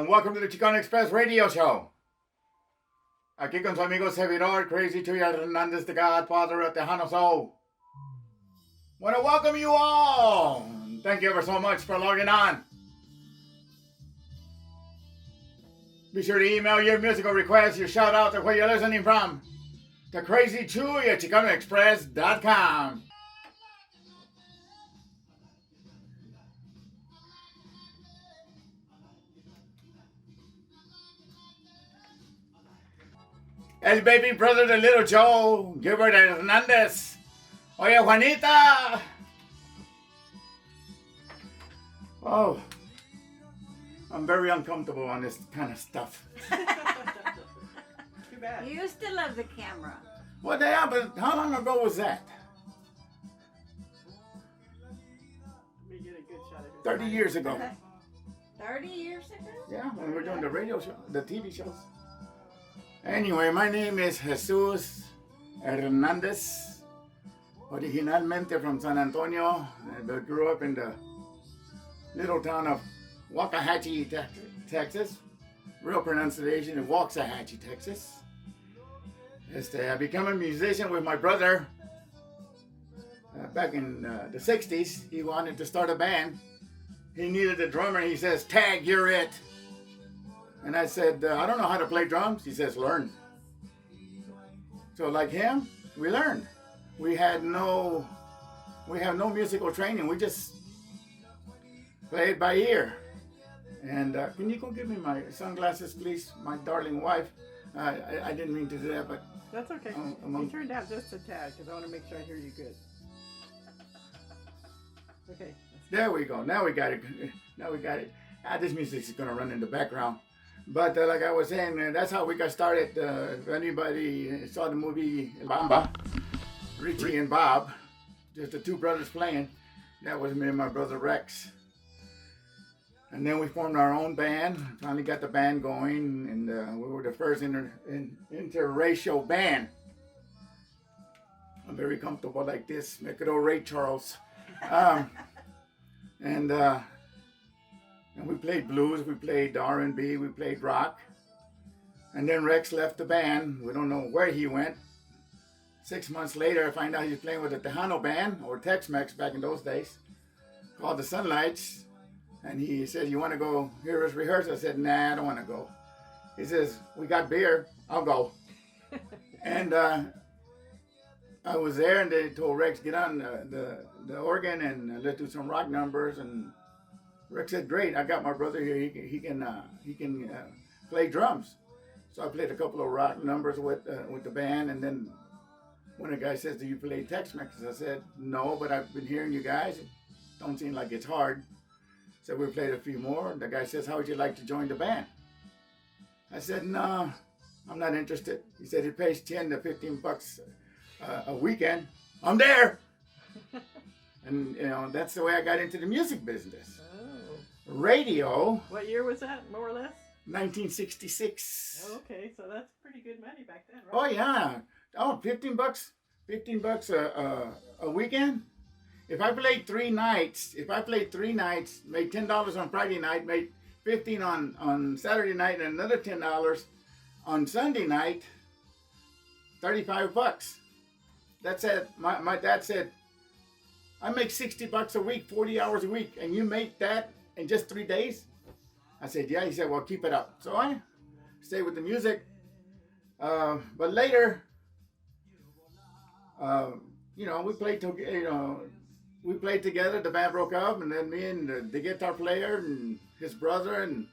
welcome to the Chicano Express Radio Show. Aquí con su amigo servidor, Crazy Chuy Hernandez, the Godfather of Tejano Soul. Want to welcome you all. Thank you ever so much for logging on. Be sure to email your musical requests, your shout out to where you're listening from, to Crazy Chuy at ChicanoExpress.com. El baby brother de Little Joe, Gilbert Hernandez. Oye, Juanita. Oh, I'm very uncomfortable on this kind of stuff. Too bad. You still love the camera. Well, yeah, but how long ago was that? Let me get a good shot of it. 30 years ago. 30 years ago? Yeah, when we were doing the radio show, the TV shows. Anyway, my name is Jesus Hernandez, originalmente from San Antonio, but grew up in the little town of Waxahachie, Texas. Real pronunciation is Waxahachie, Texas. I became a musician with my brother back in the 60s. He wanted to start a band. He needed a drummer. He says, "Tag, you're it." And I said, "I don't know how to play drums." He says, "Learn." So like him, we learned. We have no musical training. We just play it by ear. And can you go give me my sunglasses, please, my darling wife? I didn't mean to do that, but That's okay. You turned out just a tad because I want to make sure I hear you good. Okay. there we go. Now we got it. Now we got it. This music is going to run in the background. But like I was saying, that's how we got started. If anybody saw the movie Bamba, Richie and Bob, just the two brothers playing, that was me and my brother Rex. And then we formed our own band, finally got the band going, and we were the first interracial band. I'm very comfortable like this, make it old Ray Charles. And we played blues, we played R&B, we played rock. And then Rex left the band. We don't know where he went. 6 months later, I find out he's playing with a Tejano band, or Tex-Mex back in those days, called the Sunlights. And he said, "You want to go hear us rehearse?" I said, "Nah, I don't want to go." He says, "We got beer, I'll go." And I was there, and they told Rex, "Get on the organ and let's do some rock numbers." And Rex said, "Great, I got my brother here. He can play drums." So I played a couple of rock numbers with the band, and then when a guy says, "Do you play Tex-Mex?" I said, "No, but I've been hearing you guys. It don't seem like it's hard." So we played a few more. The guy says, "How would you like to join the band?" I said, "No, I'm not interested." He said, "It pays $10 to $15 a weekend." I'm there. And that's the way I got into the music business. Oh. Radio. What year was that, more or less? 1966. Oh, okay, so that's pretty good money back then, right? Oh yeah. Oh, $15 a weekend. If I played three nights, made $10 on Friday night, made $15 on Saturday night, and another $10 on Sunday night, $35. That said, my dad said, "I make $60 a week, 40 hours a week, and you make that in just 3 days?" I said, "Yeah." He said, "Well, keep it up." So I stayed with the music. But later, we played together. The band broke up, and then me and the guitar player and his brother and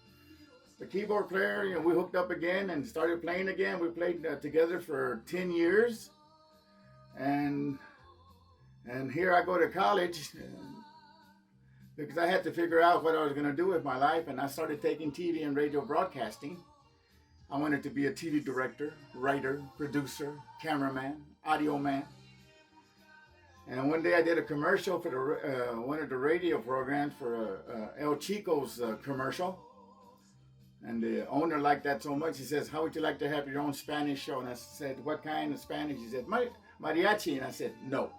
the keyboard player, we hooked up again and started playing again. We played together for 10 years, and here I go to college because I had to figure out what I was going to do with my life, and I started taking TV and radio broadcasting. I wanted to be a TV director, writer, producer, cameraman, audio man. And one day I did a commercial for one of the radio programs for El Chico's commercial. And the owner liked that so much, he says, "How would you like to have your own Spanish show?" And I said, "What kind of Spanish?" He said, "Mariachi." And I said, "No."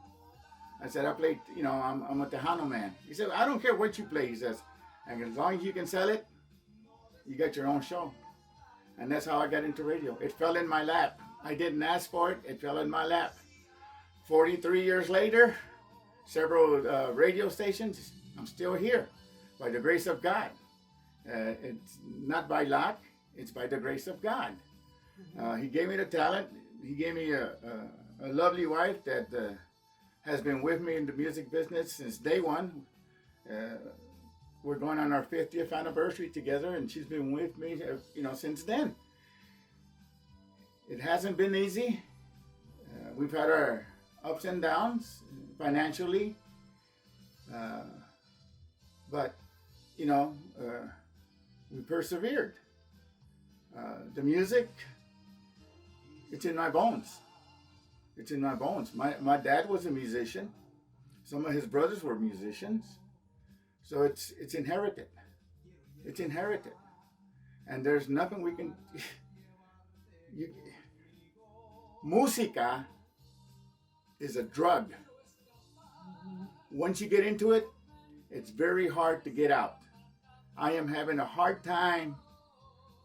I said, "I play, I'm a Tejano man." He said, "I don't care what you play." He says, "and as long as you can sell it, you get your own show. And that's how I got into radio. It fell in my lap. I didn't ask for it. It fell in my lap. 43 years later, several radio stations, I'm still here by the grace of God. It's not by luck, it's by the grace of God. He gave me the talent. He gave me a lovely wife that has been with me in the music business since day one. We're going on our 50th anniversary together, and she's been with me, since then. It hasn't been easy. We've had our ups and downs financially, but we persevered. The music, it's in my bones. It's in my bones. My dad was a musician. Some of his brothers were musicians. So it's inherited. It's inherited. And there's nothing we can... Música is a drug. Once you get into it, it's very hard to get out. I am having a hard time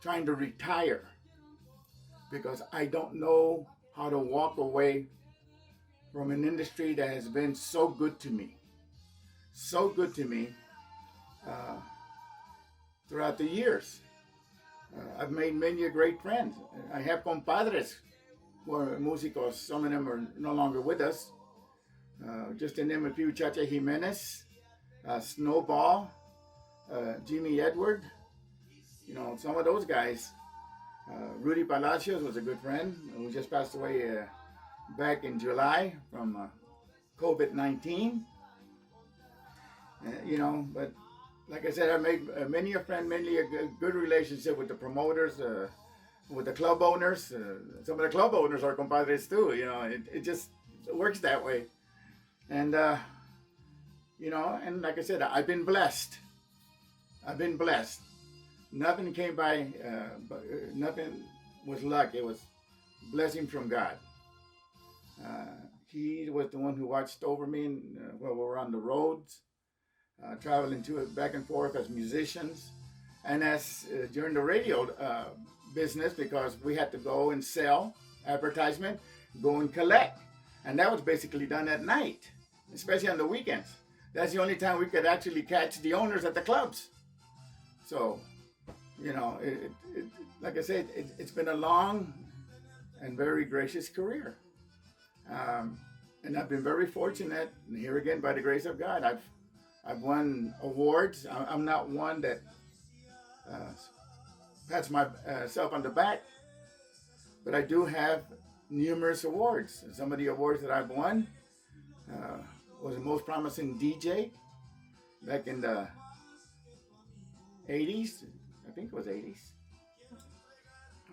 trying to retire because I don't know how to walk away from an industry that has been so good to me. So good to me throughout the years. I've made many great friends. I have compadres who are músicos. Some of them are no longer with us. Just to name a few, Chacha Jimenez, Snowball, Jimmy Edward, some of those guys. Rudy Palacios was a good friend who just passed away back in July from COVID-19. But like I said, I made many a friend, mainly a good relationship with the promoters, with the club owners. Some of the club owners are compadres too. It just works that way. And, and like I said, I've been blessed. I've been blessed. Nothing came by, nothing was luck. It was blessing from God. He was the one who watched over me while we were on the roads, traveling back and forth as musicians, and as during the radio business, because we had to go and sell advertisement, go and collect. And that was basically done at night, especially on the weekends. That's the only time we could actually catch the owners at the clubs. So, like I said, it's been a long and very gracious career. And I've been very fortunate, and here again, by the grace of God, I've won awards. I'm not one that pats myself on the back, but I do have numerous awards. Some of the awards that I've won was the most promising DJ back in the 80s. I think it was 80s.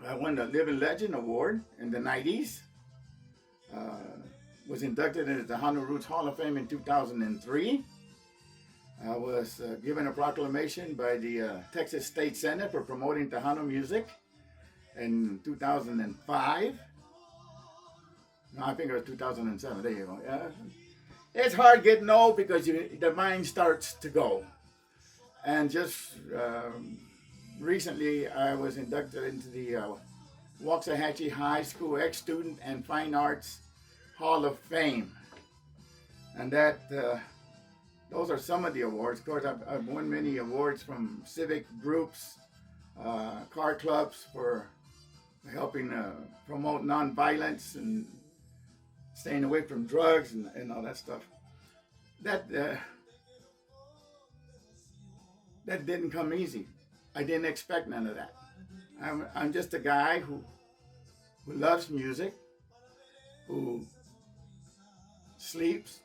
I won the Living Legend Award in the 90s. Was inducted into the Tejano Roots Hall of Fame in 2003. I was given a proclamation by the Texas State Senate for promoting Tejano music in 2005. No, I think it was 2007. There you go. It's hard getting old because the mind starts to go. And just recently, I was inducted into the Waxahachie High School Ex-Student and Fine Arts Hall of Fame. And those are some of the awards. Of course, I've won many awards from civic groups, car clubs for helping promote nonviolence and staying away from drugs and all that stuff. That didn't come easy. I didn't expect none of that. I'm just a guy who loves music, who sleeps,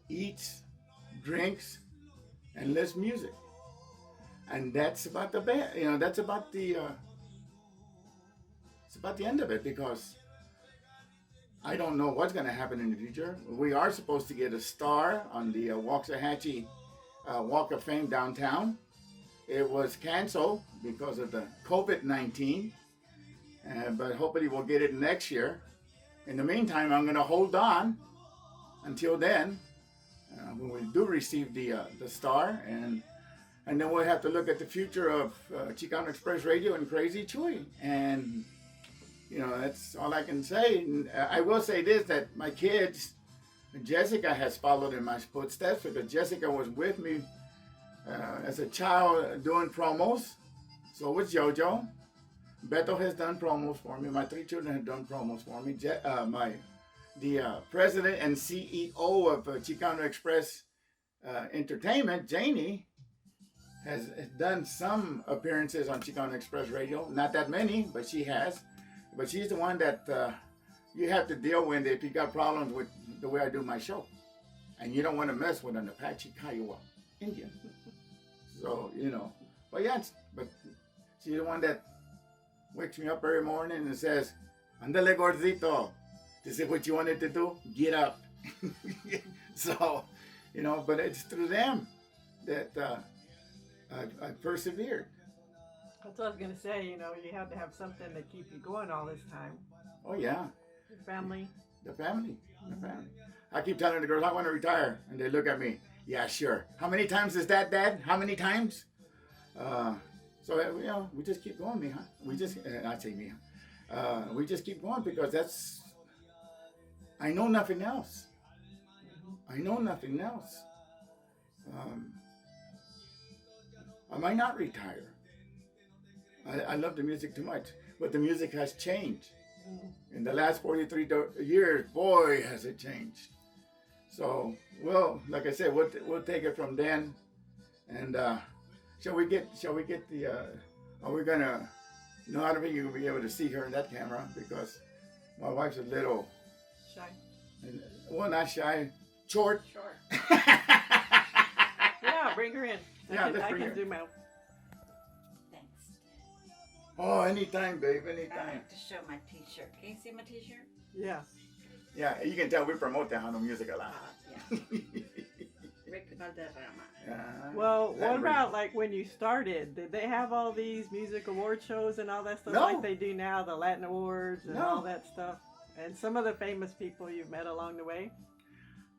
eats, drinks, and lives music. And that's about the band. That's about the it's about the end of it, because I don't know what's going to happen in the future. We are supposed to get a star on the Waxahachie Walk of Fame downtown. It was canceled because of the COVID-19, but hopefully we'll get it next year. In the meantime, I'm going to hold on until then, when we do receive the star, and And then we'll have to look at the future of Chicano Express Radio and Crazy Chuy. And, you know, that's all I can say. And I will say this, that my kids, Jessica has followed in my footsteps because Jessica was with me as a child doing promos. So was Jojo. Beto has done promos for me. My 3 children have done promos for me. The president and CEO of Chicano Express Entertainment, Janie, has done some appearances on Chicano Express Radio. Not that many, but she has. But she's the one that you have to deal with if you got problems with the way I do my show. And you don't want to mess with an Apache Kiowa Indian. So, you know. But yeah, but she's the one that wakes me up every morning and says, "Andale gordito. This is what you wanted to do? Get up." So, you know, but it's through them that I persevered. That's what I was gonna say. You know, you have to have something to keep you going all this time. Oh yeah. Your family. The family. I keep telling the girls I want to retire, and they look at me. Yeah, sure. How many times is that, Dad? How many times? So you know, we just keep going, Mija. We just, I say Mija. We just keep going because that's. I know nothing else. I know nothing else. I might not retire. I love the music too much, but the music has changed. In the last 43 years, boy, has it changed. So, well, like I said, we'll take it from then. And shall we get the? Are we gonna? No, I don't think you'll be able to see her in that camera because my wife's a little Shy. well, not shy, short. Sure. Yeah, bring her in. Yeah, let's I bring can her. zoom out. Thanks. Oh, anytime, babe, I anytime. have to show my t-shirt. Can you see my t-shirt? Yeah. Yeah, you can tell we promote Tejano music a lot. Yeah. Rick Valderrama. Well, that what about like when you started? Did they have all these music award shows and all that stuff No. like they do now, the Latin Awards and No. all that stuff? And some of the famous people you've met along the way?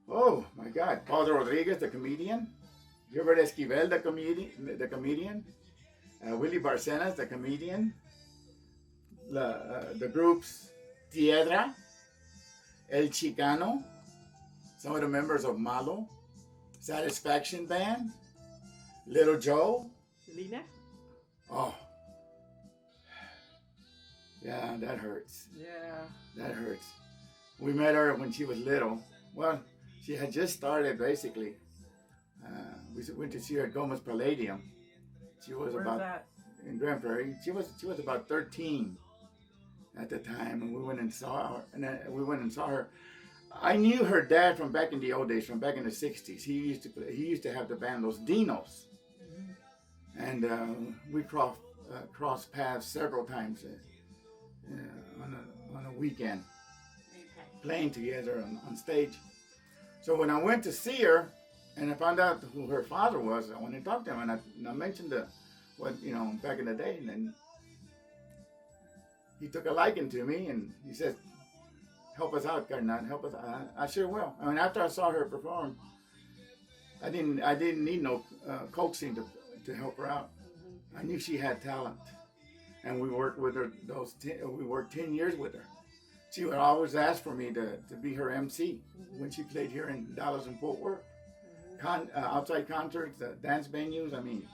Oh my God, Paulo Rodriguez, the comedian. Gilbert Esquivel, the comedian. Willie Barcenas, the comedian. The groups Tiedra, El Chicano, some of the members of Malo, Satisfaction Band, Little Joe. Selena? Oh, yeah, that hurts. Yeah. That hurts. We met her when she was little. Well, she had just started basically. We went to see her at Gomez Palladium. She was Where's about that? in Grand Prairie. She was about 13 at the time, and we went and saw her. And then we went and saw her. I knew her dad from back in the old days, from back in the '60s. He used to have the band Los Dinos, and we crossed paths several times on a weekend, playing together on stage. So when I went to see her, and I found out who her father was, I went and talked to him, and I mentioned back in the day, and then he took a liking to me, and he said, "Help us out, Carnal. Help us." I sure will. I mean, after I saw her perform, I didn't need no coaxing to help her out. I knew she had talent, and we worked with her. We worked 10 years with her. She would always ask for me to be her MC when she played here in Dallas and Fort Worth. Outside concerts, dance venues. I mean,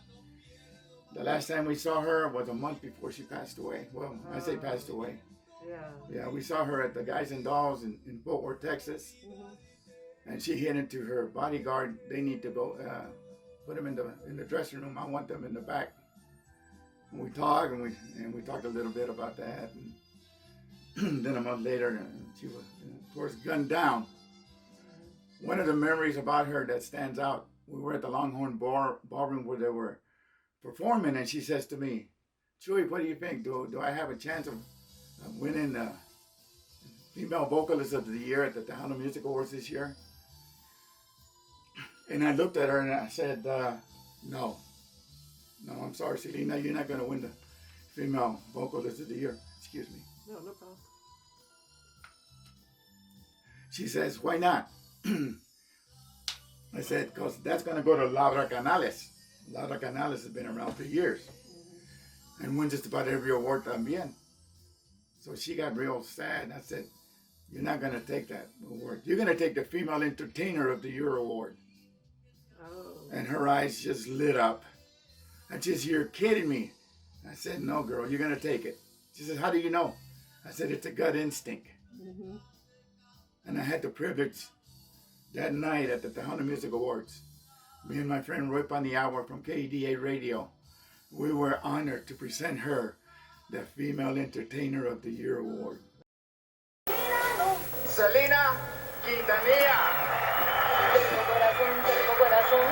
the last time we saw her was a month before she passed away. Well, I say passed away. Yeah. Yeah, we saw her at the Guys and Dolls in Fort Worth, Texas. And she hinted to her bodyguard, they need to go put them in the dressing room. I want them in the back. And we talked, and we talked a little bit about that. And then a month later, she was, of course, gunned down. One of the memories about her that stands out, we were at the Longhorn Ballroom where they were performing, and she says to me, "Chuy, what do you think? Do I have a chance of winning the Female Vocalist of the Year at the Tejano Music Awards this year?" And I looked at her and I said, no, I'm sorry, Selena, you're not going to win the Female Vocalist of the Year. Excuse me. No problem. She says, "Why not?" I said, "Because that's going to go to Laura Canales, Laura Canales has been around for years and won just about every award también. So she got real sad. And I said, you're not going to take that award. You're going to take the Female Entertainer of the Year award. Oh. And her eyes just lit up. And she said, you're kidding me. I said, no, girl, you're going to take it. She said, how do you know? I said, it's a gut instinct. Mm-hmm. And I had the privilege that night at the Tejano Music Awards. Me and my friend Roy Paniagua from KEDA Radio, we were honored to present her the Female Entertainer of the Year award. Selena Quintanilla. Tengo corazón,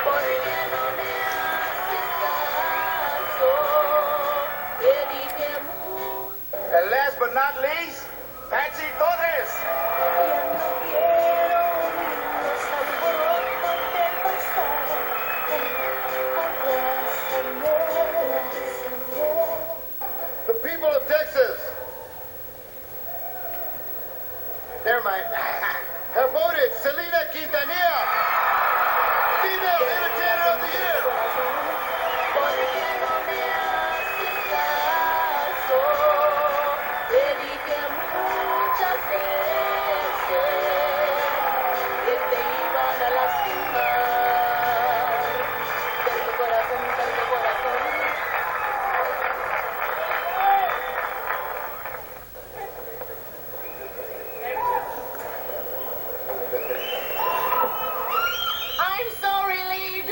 ¿por qué no me haces caso? Te dije mucho. And last but not least, Patsy Torres. Ya no quiero oír los alborotos del pasado. The people of Texas, never mind, have voted Selena Quintanilla, Female Entertainer of the Year. ¿Por qué no me haces caso? Te dije muchas veces que te iban a lastimar. Tanto corazón, tanto corazón. I'm so relieved.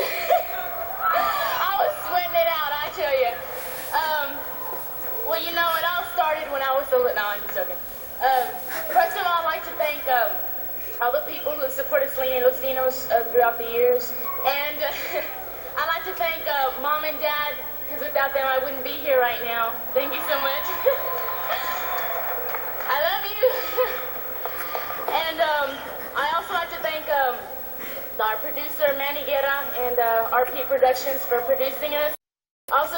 I was sweating it out, I tell you. Well, you know, it all started when I was a little. No, I'm just joking. First of all, I'd like to thank all the people who supported Selena and Latinos throughout the years. And I'd like to thank Mom and Dad, because without them, I wouldn't be here right now. Thank you so much. I love you. And I also like to thank our producer, Manny Guerra, and RP Productions for producing us. Also,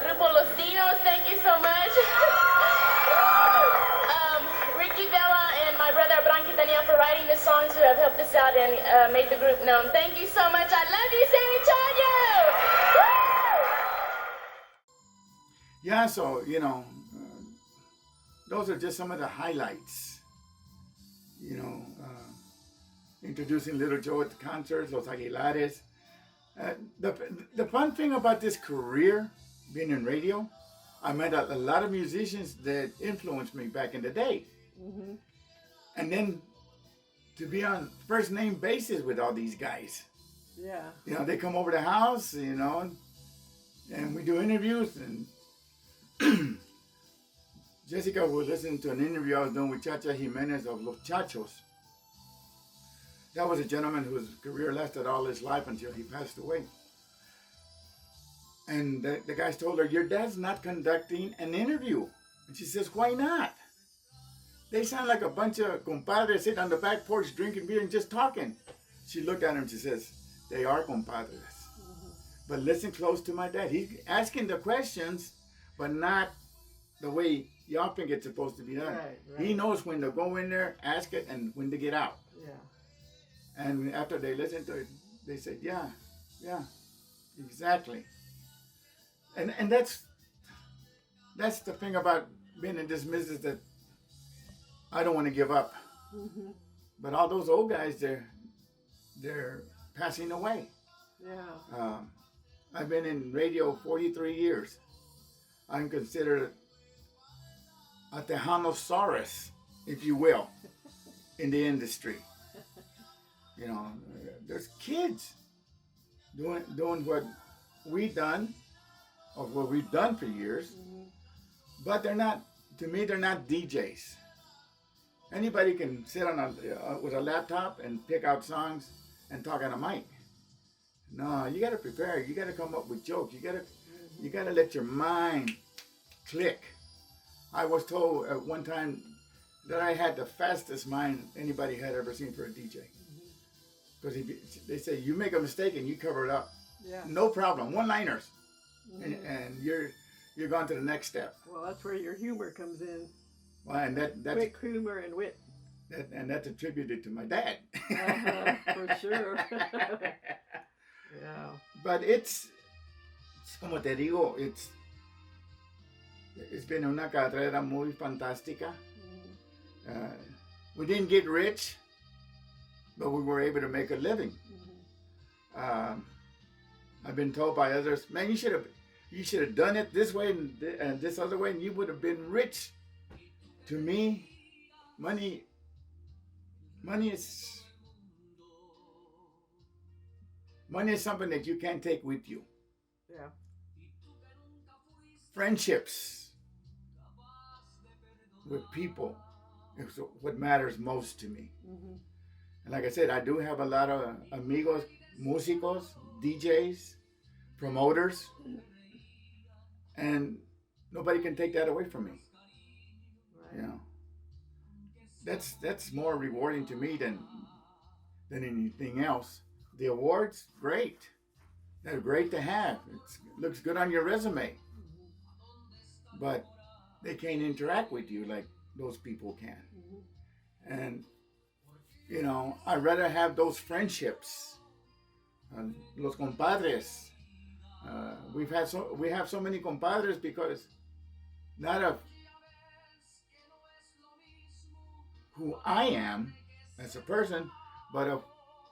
Grupo Latinos, thank you so much. Ricky Vela and my brother Abraham Quintanilla for writing the songs who have helped us out and made the group known. Thank you so much. I love you, San Antonio. Yeah, so, you know, those are just some of the highlights. You know, introducing Little Joe at the concerts, Los Aguilares. The fun thing about this career, being in radio, I met a lot of musicians that influenced me back in the day. Mm-hmm. And then to be on first name basis with all these guys. Yeah. You know, they come over the house, you know, and we do interviews. And Jessica was listening to an interview I was doing with Chacha Jimenez of Los Chachos. That was a gentleman whose career lasted all his life until he passed away. And the guys told her, your dad's not conducting an interview. And she says, why not? They sound like a bunch of compadres sitting on the back porch drinking beer and just talking. She looked at him and she says, they are compadres. Mm-hmm. But listen close to my dad. He's asking the questions, but not the way y'all think it's supposed to be done. Right. He knows when to go in there, ask it, and when to get out. Yeah. And after they listened to it, they said, yeah, exactly. And that's the thing about being in this business that I don't want to give up. Mm-hmm. But all those old guys, they're passing away. Yeah. I've been in radio 43 years. I'm considered a Tejanosaurus, if you will, in the industry. You know, there's kids doing what we've done, or what we've done for years, mm-hmm. But they're not. To me, they're not DJs. Anybody can sit on with a laptop and pick out songs and talk on a mic. No, you got to prepare. You got to come up with jokes. You got to let your mind click. I was told at one time that I had the fastest mind anybody had ever seen for a DJ. Because they say, you make a mistake and you cover it up. Yeah. No problem. One-liners. Mm-hmm. And you're gone to the next step. Well, that's where your humor comes in. Well, and that's quick humor and wit. And that's attributed to my dad. For sure. Yeah. But it's como te digo, it's been una carrera muy fantástica. We didn't get rich, but we were able to make a living. I've been told by others, man, you should have done it this way and this other way, and you would have been rich. To me, money is something that you can't take with you. Yeah. Friendships with people is what matters most to me. And like I said, I do have a lot of amigos, músicos, DJs, promoters, and nobody can take that away from me. Right. You know, that's more rewarding to me than anything else. The awards, great. They're great to have. It looks good on your resume. But they can't interact with you like those people can. And, you know, I'd rather have those friendships. Los compadres. We have so many compadres because not of who I am as a person, but of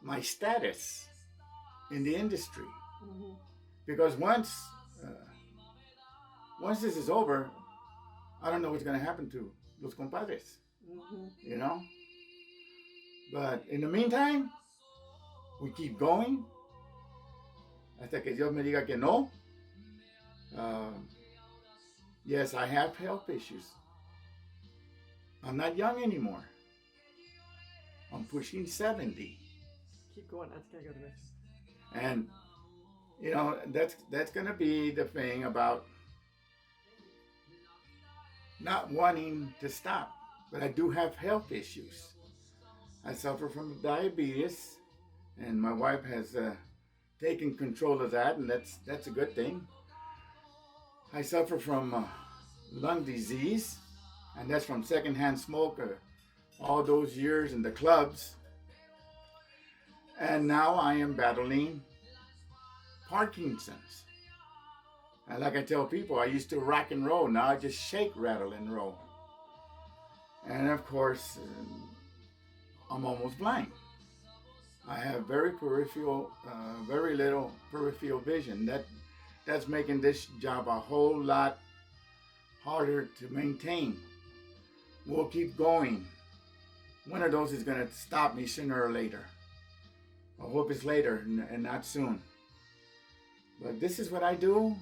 my status in the industry. Because once this is over, I don't know what's going to happen to los compadres. You know? But in the meantime, we keep going hasta que Dios me diga que no. Yes, I have health issues. I'm not young anymore. I'm pushing 70. Keep going. That's gonna go to this. And you know, that's gonna be the thing about not wanting to stop. But I do have health issues. I suffer from diabetes, and my wife has taken control of that, and that's a good thing. I suffer from lung disease, and that's from secondhand smoke all those years in the clubs. And now I am battling Parkinson's. And like I tell people, I used to rock and roll. Now I just shake, rattle, and roll. And of course, I'm almost blind. I have very little peripheral vision. That's making this job a whole lot harder to maintain. We'll keep going. One of those is going to stop me sooner or later. I hope it's later and not soon. But this is what I do,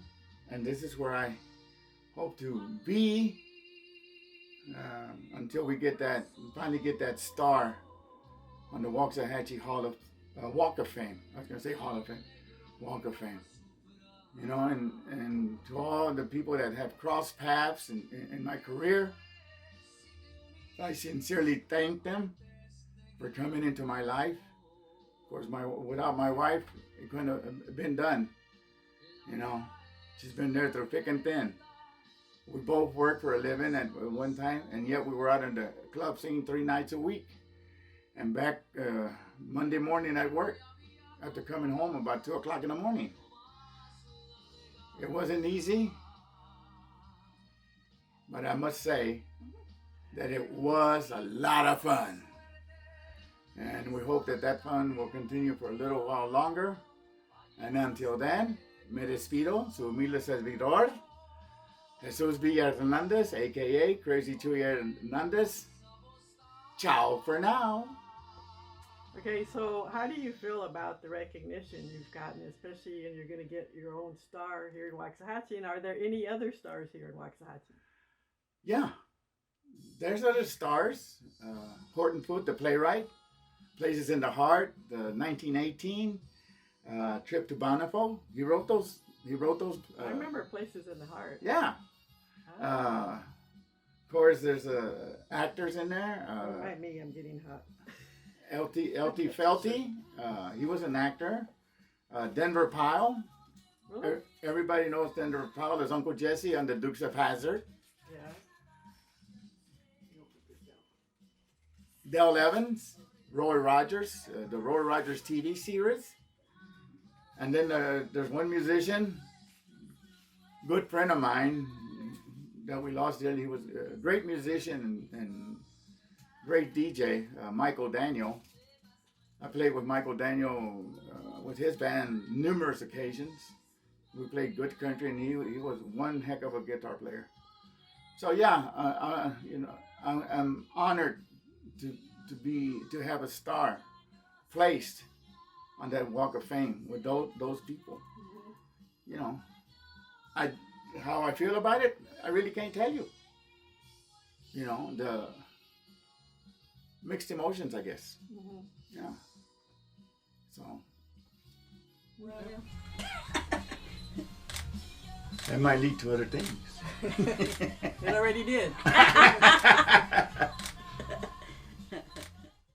and this is where I hope to be until we finally get that star on the Waxahachie Walk of Fame. I was going to say Hall of Fame, Walk of Fame. You know, and to all the people that have crossed paths in my career, I sincerely thank them for coming into my life. Of course, without my wife, it couldn't have been done. You know, she's been there through thick and thin. We both worked for a living at one time, and yet we were out in the club singing 3 nights a week. And back Monday morning at work, after coming home about 2 o'clock in the morning. It wasn't easy, but I must say that it was a lot of fun. And we hope that fun will continue for a little while longer. And until then, me despido, su humilde servidor, Jesus Villa Hernandez, a.k.a. Crazy Chuy Hernandez. Ciao for now. Okay, so how do you feel about the recognition you've gotten, especially and you're going to get your own star here in Waxahachie? And are there any other stars here in Waxahachie? Yeah, there's other stars. Horton Foote, the playwright, Places in the Heart, the 1918 trip to Bountiful. He wrote those. I remember Places in the Heart. Yeah. Ah. Of course, there's actors in there. Right, me, I'm getting hot. L.T. Felty, he was an actor. Denver Pyle. Really? Everybody knows Denver Pyle as Uncle Jesse on the Dukes of Hazzard. Yeah. Dale Evans, Roy Rogers, the Roy Rogers TV series. And then there's one musician, good friend of mine that we lost dearly. He was a great musician and great DJ, Michael Daniel. I played with Michael Daniel with his band numerous occasions. We played good country, and he was one heck of a guitar player. So yeah, you know, I'm honored to have a star placed on that Walk of Fame with those people. You know, how I feel about it, I really can't tell you. You know, the mixed emotions, I guess. Yeah. So. Well, That might lead to other things. it already did.